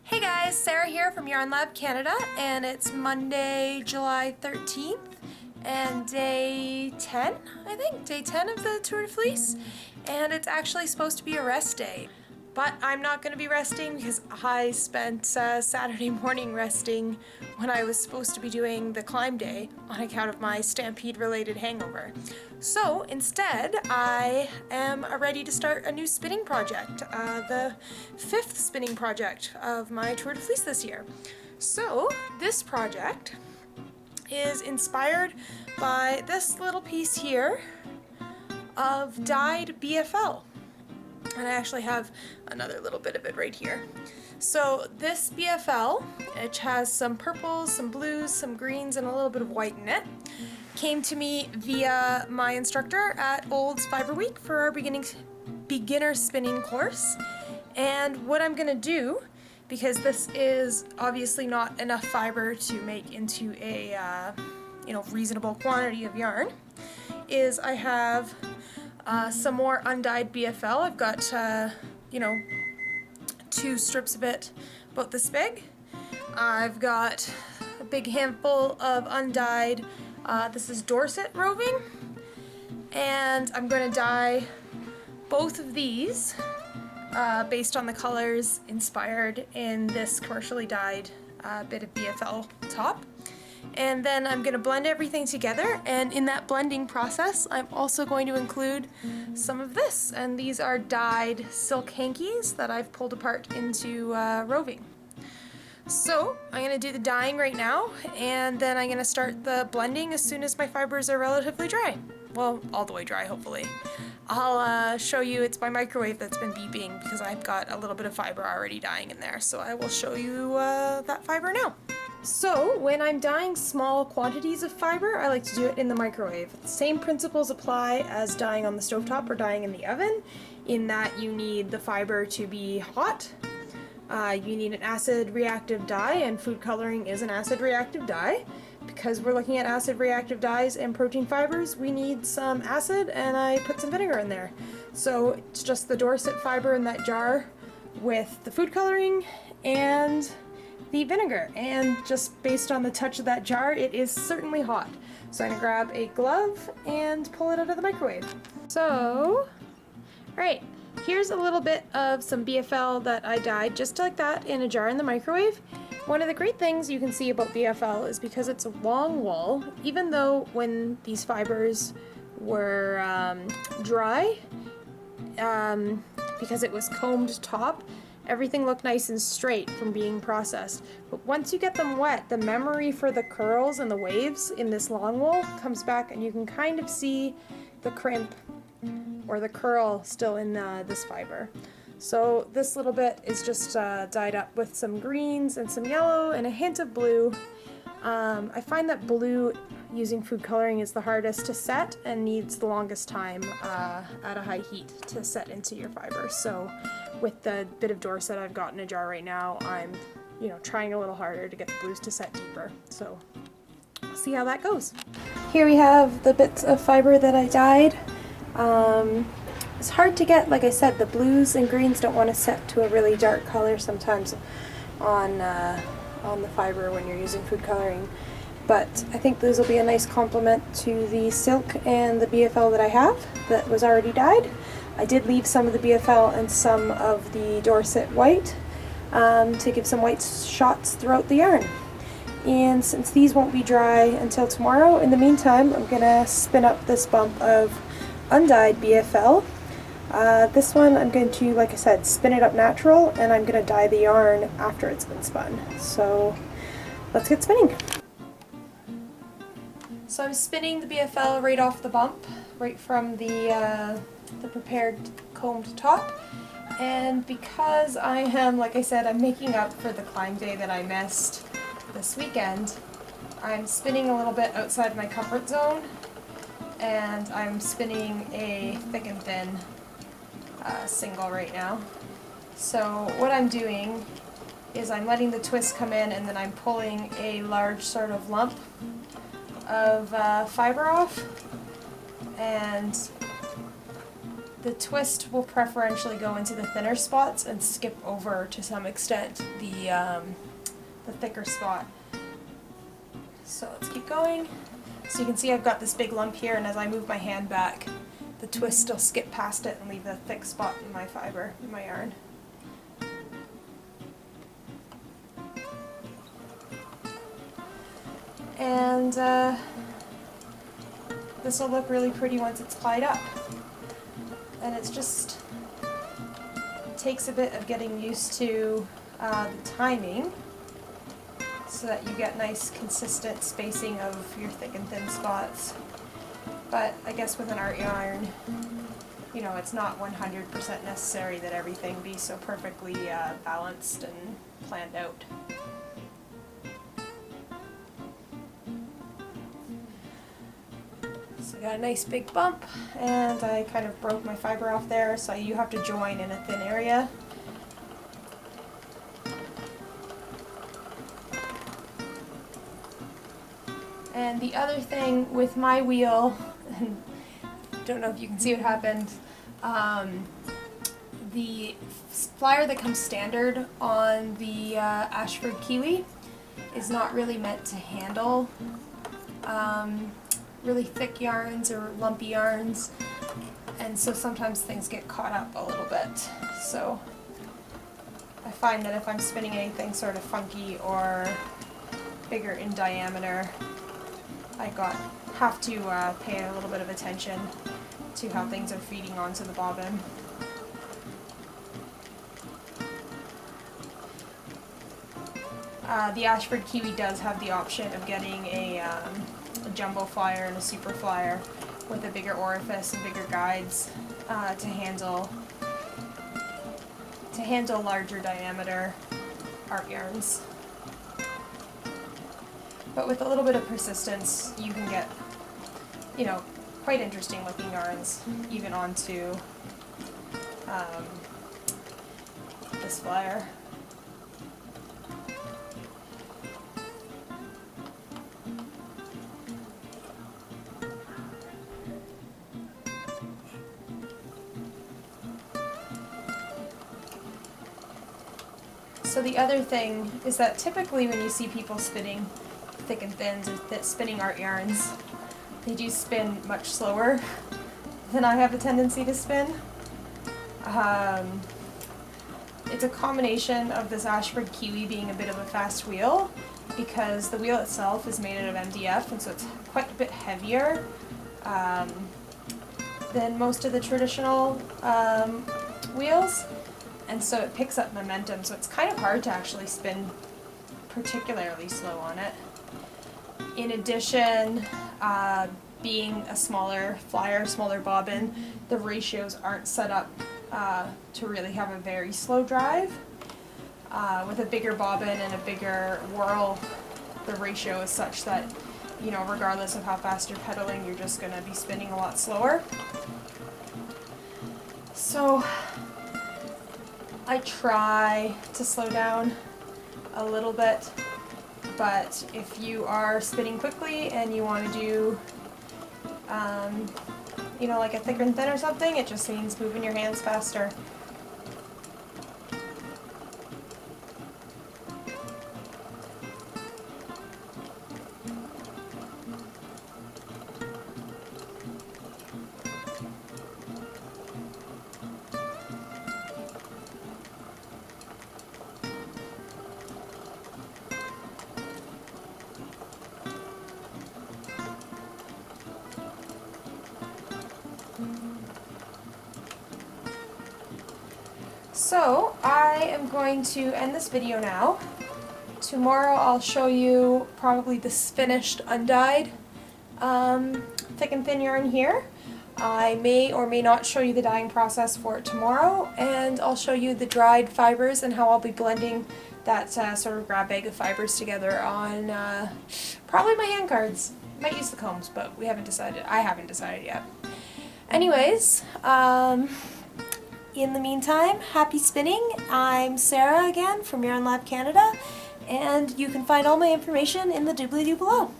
Hey guys, Sarah here from Yarn Lab Canada, and it's Monday, July 13th, and day 10, I think, day 10 of the Tour de Fleece, and it's actually supposed to be a rest day. But I'm not going to be resting because I spent Saturday morning resting when I was supposed to be doing the climb day on account of my stampede-related hangover. So instead, I am ready to start a new spinning project, the 5th spinning project of my Tour de Fleece this year. So this project is inspired by this little piece here of dyed BFL. And I actually have another little bit of it right here. So this BFL, which has some purples, some blues, some greens, and a little bit of white in it, came to me via my instructor at Olds Fiber Week for our beginner spinning course. And what I'm gonna do, because this is obviously not enough fiber to make into a reasonable quantity of yarn, is I have some more undyed BFL. I've got, 2 strips of it about this big. I've got a big handful of undyed, this is Dorset roving, and I'm going to dye both of these based on the colors inspired in this commercially dyed bit of BFL top. And then I'm going to blend everything together, and in that blending process I'm also going to include some of this, and these are dyed silk hankies that I've pulled apart into roving. So I'm going to do the dyeing right now, and then I'm going to start the blending as soon as my fibers are relatively dry. Well, all the way dry hopefully. I'll show you, it's my microwave that's been beeping because I've got a little bit of fiber already dyeing in there, so I will show you that fiber now. So when I'm dyeing small quantities of fiber, I like to do it in the microwave. The same principles apply as dyeing on the stovetop or dyeing in the oven, in that you need the fiber to be hot. You need an acid reactive dye, and food coloring is an acid reactive dye. Because we're looking at acid reactive dyes and protein fibers, we need some acid, and I put some vinegar in there. So it's just the Dorset fiber in that jar with the food coloring and the vinegar, and just based on the touch of that jar, it is certainly hot. So I'm gonna grab a glove and pull it out of the microwave. So, right, here's a little bit of some BFL that I dyed just like that in a jar in the microwave. One of the great things you can see about BFL is because it's a long wool, even though when these fibers were dry, because it was combed top, everything looked nice and straight from being processed. But once you get them wet, the memory for the curls and the waves in this long wool comes back, and you can kind of see the crimp or the curl still in this fiber. So this little bit is just dyed up with some greens and some yellow and a hint of blue. I find that blue using food coloring is the hardest to set and needs the longest time at a high heat to set into your fiber. So with the bit of Dorset I've got in a jar right now, I'm trying a little harder to get the blues to set deeper. So we'll see how that goes. Here we have the bits of fiber that I dyed. It's hard to get, like I said, the blues and greens don't want to set to a really dark color sometimes on the fiber when you're using food coloring. But I think those will be a nice complement to the silk and the BFL that I have that was already dyed. I did leave some of the BFL and some of the Dorset white to give some white shots throughout the yarn. And since these won't be dry until tomorrow, in the meantime I'm going to spin up this bump of undyed BFL. This one I'm going to, like I said, spin it up natural, and I'm going to dye the yarn after it's been spun. So let's get spinning. So I'm spinning the BFL right off the bump, right from the prepared combed top. And because I am, like I said, I'm making up for the climb day that I missed this weekend, I'm spinning a little bit outside my comfort zone, and I'm spinning a thick and thin single right now. So what I'm doing is I'm letting the twist come in, and then I'm pulling a large sort of lump of fiber off, and the twist will preferentially go into the thinner spots and skip over to some extent the thicker spot. So let's keep going. So you can see I've got this big lump here, and as I move my hand back, the twist will skip past it and leave a thick spot in my fiber, in my yarn. And this will look really pretty once it's plied up. And it's just takes a bit of getting used to the timing so that you get nice consistent spacing of your thick and thin spots. But I guess with an art yarn, you know, it's not 100% necessary that everything be so perfectly balanced and planned out. So I got a nice big bump, and I kind of broke my fiber off there, so you have to join in a thin area. And the other thing with my wheel, and don't know if you can see what happened, the flyer that comes standard on the Ashford Kiwi is not really meant to handle really thick yarns or lumpy yarns, and so sometimes things get caught up a little bit. So I find that if I'm spinning anything sort of funky or bigger in diameter, I have to pay a little bit of attention to how things are feeding onto the bobbin. The Ashford Kiwi does have the option of getting a jumbo flyer and a super flyer with a bigger orifice and bigger guides to handle larger diameter art yarns. But with a little bit of persistence, you can get, you know, quite interesting looking yarns even onto this flyer. So the other thing is that typically when you see people spinning thick and thins or spinning art yarns, they do spin much slower than I have a tendency to spin. It's a combination of this Ashford Kiwi being a bit of a fast wheel, because the wheel itself is made out of MDF, and so it's quite a bit heavier than most of the traditional wheels, and so it picks up momentum, so it's kind of hard to actually spin particularly slow on it. In addition, being a smaller flyer, smaller bobbin, the ratios aren't set up to really have a very slow drive. With a bigger bobbin and a bigger whirl, the ratio is such that, you know, regardless of how fast you're pedaling, you're just going to be spinning a lot slower. So I try to slow down a little bit, but if you are spinning quickly and you want to do, you know, like a thicker and thin or something, it just means moving your hands faster. So I am going to end this video now. Tomorrow I'll show you probably this finished undyed thick and thin yarn here. I may or may not show you the dyeing process for it tomorrow, and I'll show you the dried fibers and how I'll be blending that sort of grab bag of fibers together on probably my hand cards. Might use the combs, but we haven't decided. I haven't decided yet. Anyways, in the meantime, happy spinning. I'm Sarah again from Yarn Lab Canada, and you can find all my information in the doobly-doo below.